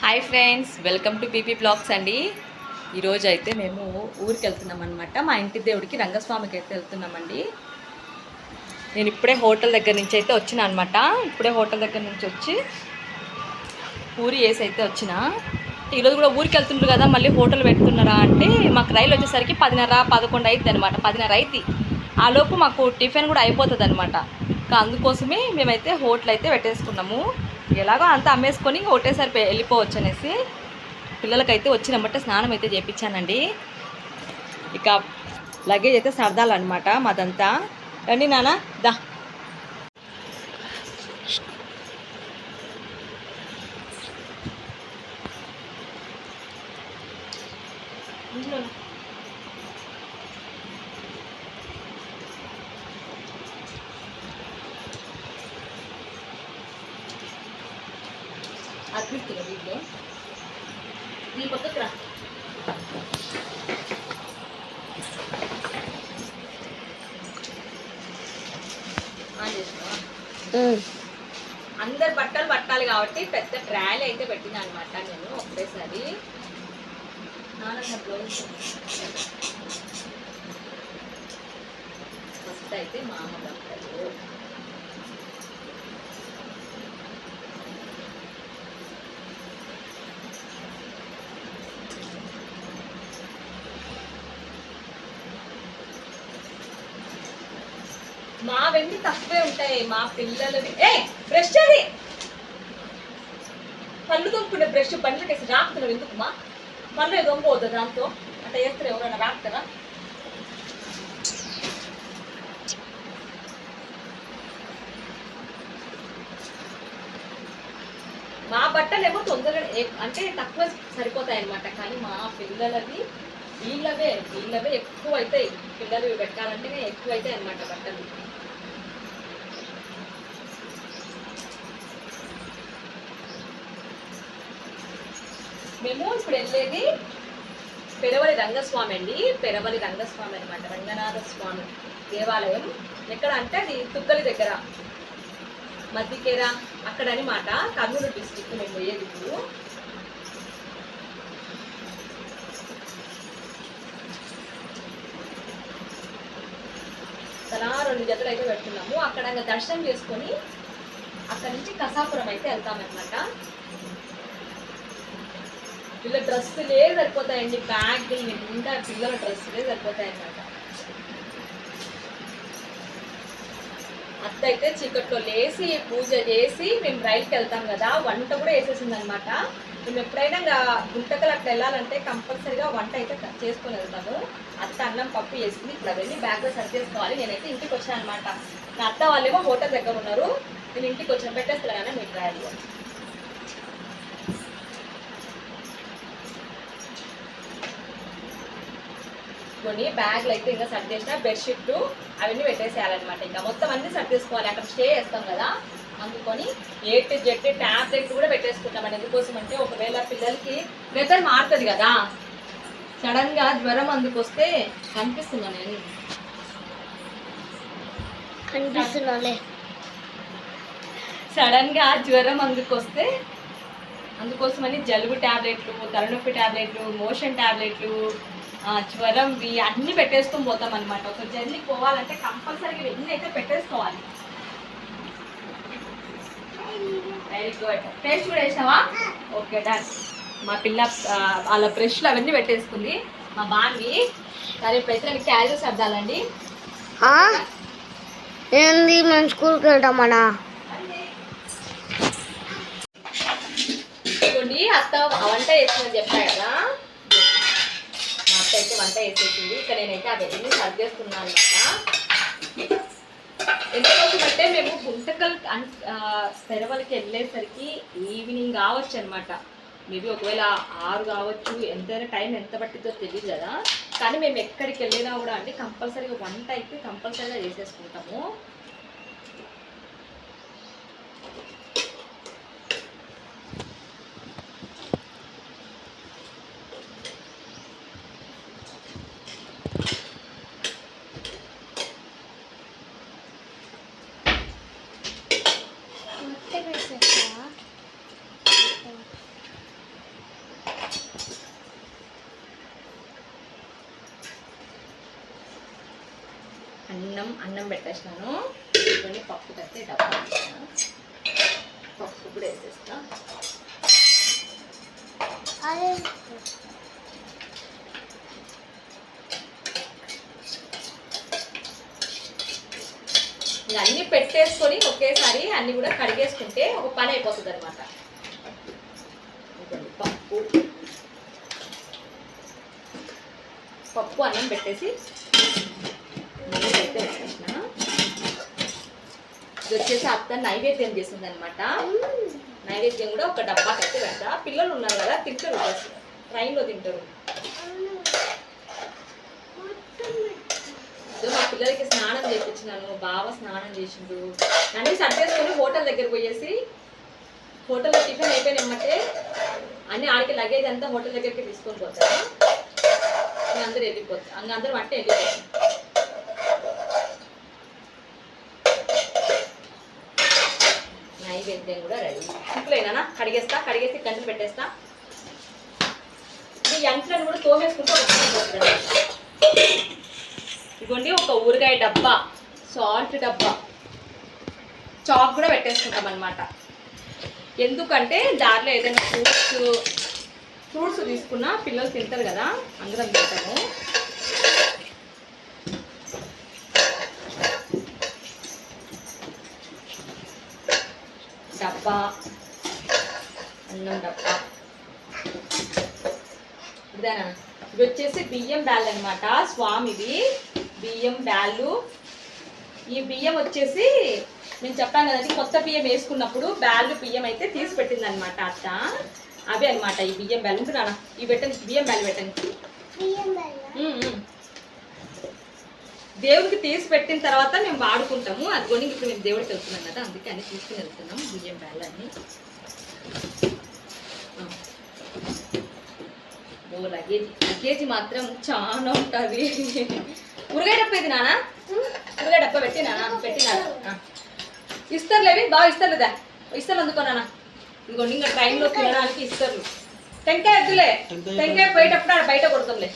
Hi friends, welcome to PP blogs అండి. ఈరోజు అయితే మేము ఊరికి వెళ్తున్నాం అనమాట. మా ఇంటి దేవుడికి రంగస్వామికి అయితే వెళ్తున్నామండి. నేను ఇప్పుడే హోటల్ దగ్గర నుంచి అయితే వచ్చిన అనమాట. ఇప్పుడే హోటల్ దగ్గర నుంచి వచ్చి పూరి వేసి అయితే వచ్చిన. ఈరోజు కూడా ఊరికి వెళ్తుండ్రు కదా, మళ్ళీ హోటల్ పెడుతున్నారా అంటే మాకు రైలు వచ్చేసరికి 10:30-11 అవుతుంది అనమాట. 10:30 అవుతుంది. ఆ లోపు మాకు టిఫిన్ కూడా అయిపోతుంది అనమాట. అందుకోసమే మేమైతే హోటల్ అయితే పెట్టేసుకున్నాము. ఎలాగో అంతా అమ్మేసుకొని ఇంకా ఒకటేసారి వెళ్ళిపోవచ్చు అనేసి పిల్లలకైతే వచ్చినమ్మటే స్నానం అయితే చేయించానండి. ఇక లగేజ్ అయితే సర్దాలన్నమాట మాదంతా. రండి నాన్న, దా. అద్భుతంగా వీళ్ళు ఈ పక్కకు రా. అందరు బట్టలు పట్టాలి కాబట్టి పెద్ద ట్రాలీ అయితే పెట్టినా అనమాట నేను ఒకటేసారి. ఫస్ట్ అయితే మా అమ్మ బట్టలు, మా వెండి తక్కువే ఉంటాయి. మా పిల్లలవి బ్రష్ అది పళ్ళు తొంపుకునే బ్రష్ బండ్లకేసి రాకుతున్నావు ఎందుకు? మా పళ్ళు దొంగపోద్దు దాంతో అట్లా చేస్తారు. ఎవరైనా రాకుతారా? మా బట్టలేమో తొందరగా అంటే తక్కువ సరిపోతాయి అన్నమాట. కానీ మా పిల్లలవి వీళ్ళవే ఎక్కువ అవుతాయి. పిల్లలు పెట్టాలంటే ఎక్కువ అవుతాయి అన్నమాట బట్టలు. మేము ఇప్పుడు వెళ్ళేది పెరవలి రంగస్వామి అండి. పెరవలి రంగస్వామి అనమాట, రంగనాథ స్వామి దేవాలయం. ఎక్కడ అంటే అది తుగ్గలి దగ్గర, మద్దికేర అక్కడ అనమాట. కర్నూలు డిస్ట్రిక్ట్ మేము పోయేది ఇప్పుడు. తలా 2 జతలు అయితే పెడుతున్నాము. అక్కడ దర్శనం చేసుకొని అక్కడ నుంచి కసాపురం అయితే వెళ్తామన్నమాట. పిల్లల డ్రెస్సులే సరిపోతాయండి. బ్యాగ్ నిండా పిల్లల డ్రెస్సులే సరిపోతాయి అన్నమాట. అత్త అయితే చీకట్లో లేసి పూజ చేసి మేము రైలుకి వెళ్తాం కదా, వంట కూడా వేసేసింది అనమాట. మేము ఎప్పుడైనా గుంటకలు అట్లా వెళ్ళాలంటే కంపల్సరీగా వంట అయితే చేసుకొని వెళ్తాము. అత్త అన్నం పప్పు వేసింది. ఇప్పుడు అవన్నీ బ్యాగ్లో సరి చేసుకోవాలి. నేనైతే ఇంటికి వచ్చాను అనమాట. నా అత్త వాళ్ళేమో హోటల్ దగ్గర ఉన్నారు. నేను ఇంటికి వచ్చాను. పెట్టేస్తాను కానీ మీకు డ్రైవ్లో కొన్ని బ్యాగ్లు అయితే ఇంకా సర్ది చేసిన, బెడ్షీట్లు అవన్నీ పెట్టేసేయాలన్నమాట. ఇంకా మొత్తం అన్నీ సర్ది చేసుకోవాలి. అక్కడ స్టే చేస్తాం కదా, అందుకొని జెట్ ట్యాబ్లెట్ కూడా పెట్టేసుకుంటాం. ఎందుకోసం అంటే ఒకవేళ పిల్లలకి వెదర్ మారుతుంది కదా, సడన్ గా జ్వరం అందుకొస్తే సడన్ గా జ్వరం అందుకొస్తే అందుకోసమని జలుబు ట్యాబ్లెట్లు, తలనొప్పి ట్యాబ్లెట్లు, మోషన్ ట్యాబ్లెట్లు, జ్వరంవి అన్నీ పెట్టేసుకొని పోతాం అనమాట. ఒక జర్నీకి పోవాలంటే కంపల్సరీగా ఇవన్నీ అయితే పెట్టేసుకోవాలి. Very good. టేస్ట్ కూడా వేసినావా? Okay, done. మా పిల్ల వాళ్ళ బ్రష్లు అవన్నీ పెట్టేసుకుంది. మా బాన్వి సరే ఇప్పుడైతే క్యారేజ్ సర్దాలండి. ఏంది మేము స్కూల్కి వెళ్తామన్నా? ఇదిగోండి, అత్త వంట వేసిందని చెప్పా కదా, మా అత్త అయితే వంట వేసేసింది. ఇక నేనైతే అవన్నీ సర్దేస్తున్నాను అనమాట. ఎందుకోసం అంటే మేము గుంటకల్ పెరవలికి వెళ్ళేసరికి ఈవినింగ్ కావచ్చు అనమాట. మేబీ ఒకవేళ 6 కావచ్చు. ఎంతైనా టైం ఎంత పట్టిద్దో తెలియదు కదా. కానీ మేము ఎక్కడికి వెళ్ళినా కూడా అండి కంపల్సరీగా వంట అయితే కంపల్సరీగా చేసేసుకుంటాము. అన్నం పెట్టేసినాను. ఇవన్నీ పప్పు కట్టే డబ్బా వేస్తాను. పప్పు కూడా వేసేస్తా. ఇంకా అన్నీ పెట్టేసుకొని ఒకేసారి అన్నీ కూడా కడిగేసుకుంటే ఒక పని అయిపోతుంది అనమాట. పప్పు అన్నం పెట్టేసి అయితే పెట్టేసిన. ఇది వచ్చేసి అత్త నైవేద్యం చేసింది అనమాట. నైవేద్యం కూడా ఒక డబ్బాకి అయితే పెడతా. పిల్లలు ఉన్నారు కదా, తింటారు, ట్రైన్లో తింటారు. మా పిల్లలకి స్నానం చేయించినాను, బాగా స్నానం చేసిండు. అన్నీ సర్దేసుకొని హోటల్ దగ్గర పోయేసి హోటల్లో టిఫిన్ అయిపోయినమ్మంటే అన్నీ ఆడికి లగేజ్ అంతా హోటల్ దగ్గరికి తీసుకొని పోతారు. అందరూ వెళ్ళిపోతారు, అందరూ వంట వెళ్ళిపోతారు. నైవేద్యం కూడా రెడీ. సింపుల్నా, కడిగేసి గంటలు పెట్టేస్తా. ఈ అంట్లను కూడా తోమేసుకుంటూ ఇదిగోండి ఒక ఊరగాయ డబ్బా, సాల్ట్ డబ్బా, చాక్ కూడా పెట్టేసుకుంటాం అనమాట. ఎందుకంటే దాంట్లో ఏదైనా ఫ్రూట్స్ తీసుకున్నా పిల్లలు తింటారు కదా, అందరం తింటాము. డబ్బా, అన్నం డబ్బా. ఇదేనా, ఇది వచ్చేసి బియ్యం బ్యాల్ అనమాట. స్వామిది బియ్యం బ్యాళ్ళు. ఈ బియ్యం వచ్చేసి నేను చెప్పాను కదండి, కొత్త బియ్యం వేసుకున్నప్పుడు బ్యాళ్ళు బియ్యం అయితే తీసి పెట్టింది అనమాట అత్త. అవి అనమాట ఈ బియ్యం బ్యాల్. ఉంటున్నా ఇవి పెట్టండి, బియ్యం బ్యాల్ పెట్టండి. దేవుడికి తీసి పెట్టిన తర్వాత మేము వాడుకుంటాము. అదిగోని ఇప్పుడు మేము దేవుడికి వెళ్తున్నాం కదా, అందుకే అన్ని తీసుకుని వెళ్తున్నాం బియ్యం బ్యాల్ అన్ని. లగేజీ మాత్రం చాలా ఉంటుంది. ఊరగాయ డబ్బా ఇది నానా, ఊరగాయ డబ్బా పెట్టినానా ఇస్తారులేవి, బాగా ఇస్తారులేదా, ఇస్తారు అందుకోనా. ఇదిగోండి ఇంకా ట్రైన్లో తినడానికి ఇస్తారు. టెంకాయ వద్దులే, టెంకాయ పోయేటప్పుడు ఆడ బయట కొడతాంలే.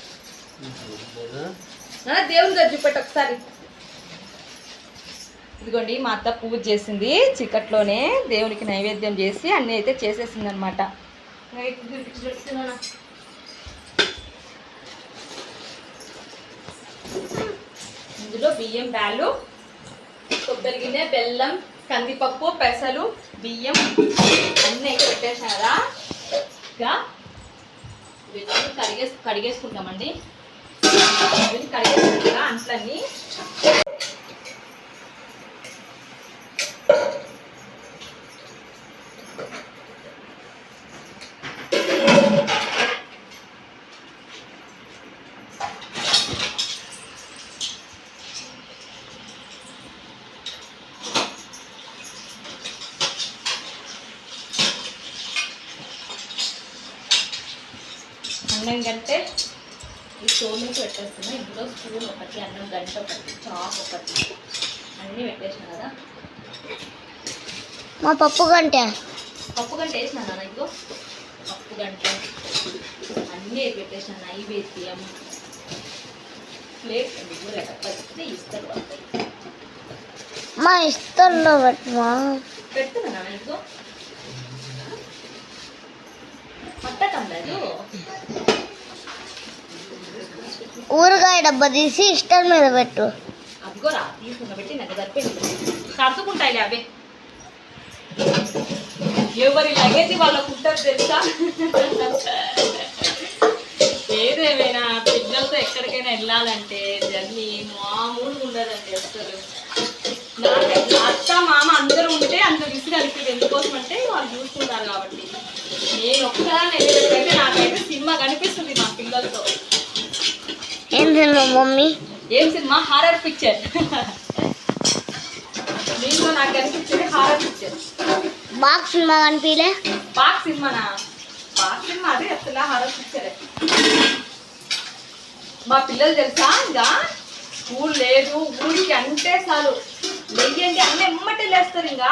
దేవుని దగ్గర చూపెట్టు ఒకసారి. ఇదిగోండి మా అత్త పూజ చేసింది చీకట్లోనే, దేవునికి నైవేద్యం చేసి అన్నీ అయితే చేసేసింది అనమాట. ఇందులో బియ్యం బ్యాలు, కొబ్బరి గిన్నె, బెల్లం, కందిపప్పు, పెసలు, బియ్యం అన్నీ అయితే పెట్టేసారా. కడిగేసుకుంటామండి. కడిగేసుకుంటా అంట్లన్నీ. అన్నం గంటే ఈ స్టోవ్ నుంచి పెట్టేస్తున్నా. ఇందులో స్పూన్ ఒకటి, అన్నం గంట ఒకటి, చాక్ ఒకటి, అన్నీ పెట్టేసిన కదా. మా పప్పు గంట వేసిన నాన్న. ఇదిగో పప్పు గంట అన్నీ పెట్టేసిన. నైవేద్యం ప్లేట్ పెడితే ఇస్తారు మా ఇస్తర్లో పెడుతున్నా నాన్న. ఇదిగో పట్టటం లేదు. ఊరగాయ డబ్బా తీసి ఇష్టం మీద పెట్టు. అదిగోరా తీసుకున్న పెట్టి నాకు సరిపోయింది. సర్దుకుంటాయిలే అవే. ఎవరి లగేజ్ వాళ్ళకు ఉంటుంది తెలుసా. ఏదేమైనా పిల్లలతో ఎక్కడికైనా వెళ్ళాలంటే జర్నీ మామూలుగా ఉండదండి అసలు. నాకైతే అత్త మామ అందరూ ఉంటే అంత విసుగు అనిపించింది. ఎందుకోసం అంటే వాళ్ళు చూసుకుంటారు కాబట్టి. నేను ఒక్కదాన్ని వెళ్ళేటప్పుడైతే నాకైతే సినిమా కనిపిస్తుంది మా పిల్లలతో. ఏం సినిమా మమ్మీ? ఏం సినిమా? Horror picture. దీంట్లో నాకు కనిపించేది హారర్ పిక్చర్. బాక్స్ సినిమా కనిపించలే? బాక్స్ సినిమానా? బాక్స్ సినిమా అదే అసలు హారర్ పిక్చరే. మా పిల్లలు తెలుసా, ఇంకా స్కూల్ లేదు ఊరికి అంటే చాలు లేయండి అన్నీ ఎమ్మటే లేస్తారు. ఇంకా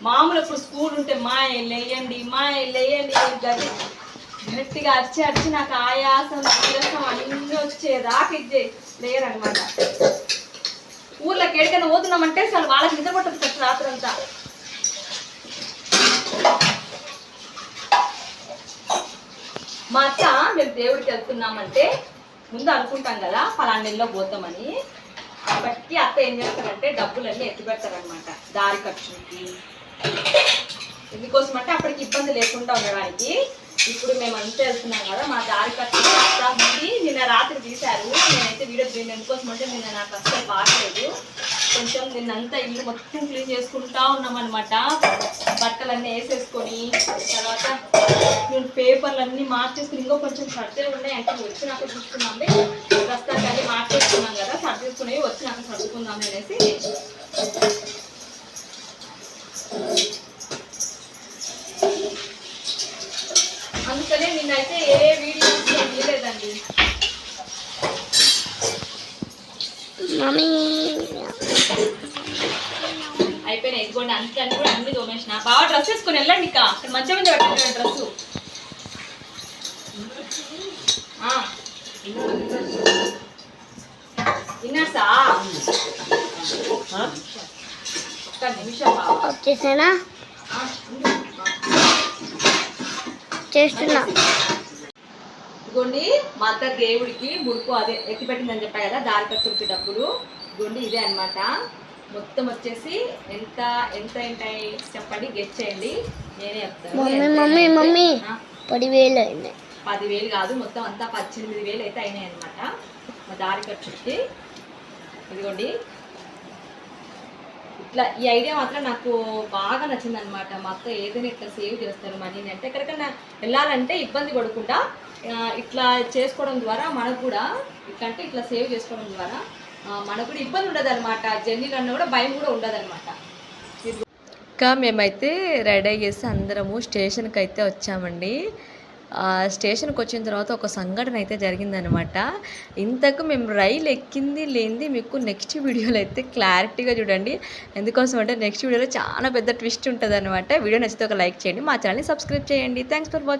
మామూలు ఇప్పుడు స్కూల్ ఉంటే మాయ లేయండి గది గట్టిగా అరిచి నాకు ఆయాసం నీరసం అన్నీ వచ్చేదాకా ఇది లేరనమాట. ఊర్లోకి ఎక్కడికైనా పోతున్నామంటే అసలు వాళ్ళకి నిద్ర పట్టదు ఫస్ట్ రాత్రి అంతా. మా అత్త మేము దేవుడికి వెళ్తున్నామంటే ముందు అనుకుంటాం కదా పలానా నెలలో పోతామని. బట్టి అత్త ఏం చేస్తారంటే డబ్బులన్నీ ఎత్తి పెడతారనమాట దారి ఖర్చుకి. ఎందుకోసం అంటే అప్పటికి ఇబ్బంది లేకుండా ఉండడానికి. ఇప్పుడు మేము అంతా వెళ్తున్నాం కదా, మా దారి ఖర్చు ముందు నిన్న రాత్రి తీశారు. నేనైతే వీడియో తీయండి ఎందుకోసం అంటే నిన్న నాకు అస్సలు బాగలేదు. కొంచెం నిన్నంతా ఇల్లు మొత్తం క్లీన్ చేసుకుంటా ఉన్నామన్నమాట. బట్టలన్నీ వేసేసుకొని తర్వాత నేను పేపర్లన్నీ మార్చేసుకుని ఇంకో కొంచెం సర్దే ఉన్నాయి అంటే వచ్చినాక చూసుకున్నాంలే. ప్రస్తుతానికి అన్నీ మార్చేసుకున్నాం కదా, సర్దేసుకునేవి వచ్చినాక సర్దుకుందాం అనేసి. అందుకనే నిన్నైతే ఏ వీడియోస్ తీయలేదండి. అయిపోయినాయి ఇదిగోండి, అందుకని కూడా అన్ని దోమేసిన. బాగా డ్రెస్ వేసుకొని వెళ్ళండి. ఇక అక్కడ మంచిగా మంచిగా పెట్టండి డ్రెస్సు. ఇన్నర్సా ఒక్క నిమిషం వచ్చేసానా చేస్తున్నా. ఇదిగోండి మా అత్త దేవుడికి ముడుపు అదే ఎత్తి పెట్టిందని చెప్పా కదా, దారి ఖర్చులకి డబ్బులు. ఇదిగోండి ఇదే అనమాట. మొత్తం వచ్చేసి ఎంత ఎంత ఏంటాయి చెప్పండి, గెస్ చేయండి. నేనే చెప్తాను. మమ్మీ 10,000 అయినాయి. 10,000 కాదు, మొత్తం అంతా 18,000 అయితే అయినాయి అనమాట మా దారి ఖర్చుకి. ఇదిగోండి ఇట్లా ఈ ఐడియా మాత్రం నాకు బాగా నచ్చింది అనమాట. మా అత్త ఏదైనా ఇట్లా సేవ్ చేస్తారు మనీని. అంటే ఎక్కడికైనా వెళ్ళాలంటే ఇబ్బంది పడకుండా ఇట్లా చేసుకోవడం ద్వారా మనకు కూడా ఇట్లా సేవ్ చేసుకోవడం ద్వారా మనకు కూడా ఇబ్బంది ఉండదు అనమాట. జర్నీలు అన్నా కూడా భయం కూడా ఉండదు అనమాట. ఇంకా మేమైతే రెడీ అయ్యేసి అందరము స్టేషన్కి అయితే వచ్చామండి. స్టేషన్కి వచ్చిన తర్వాత ఒక సంఘటన అయితే జరిగిందనమాట. ఇంతకు మేము రైలు ఎక్కింది లేనిది మీకు నెక్స్ట్ వీడియోలో అయితే క్లారిటీగా చూడండి. ఎందుకోసం అంటే నెక్స్ట్ వీడియోలో చాలా పెద్ద ట్విస్ట్ ఉంటుంది అనమాట. వీడియో నచ్చితే ఒక లైక్ చేయండి, మా ఛానల్ని సబ్స్క్రైబ్ చేయండి. Thanks for watching.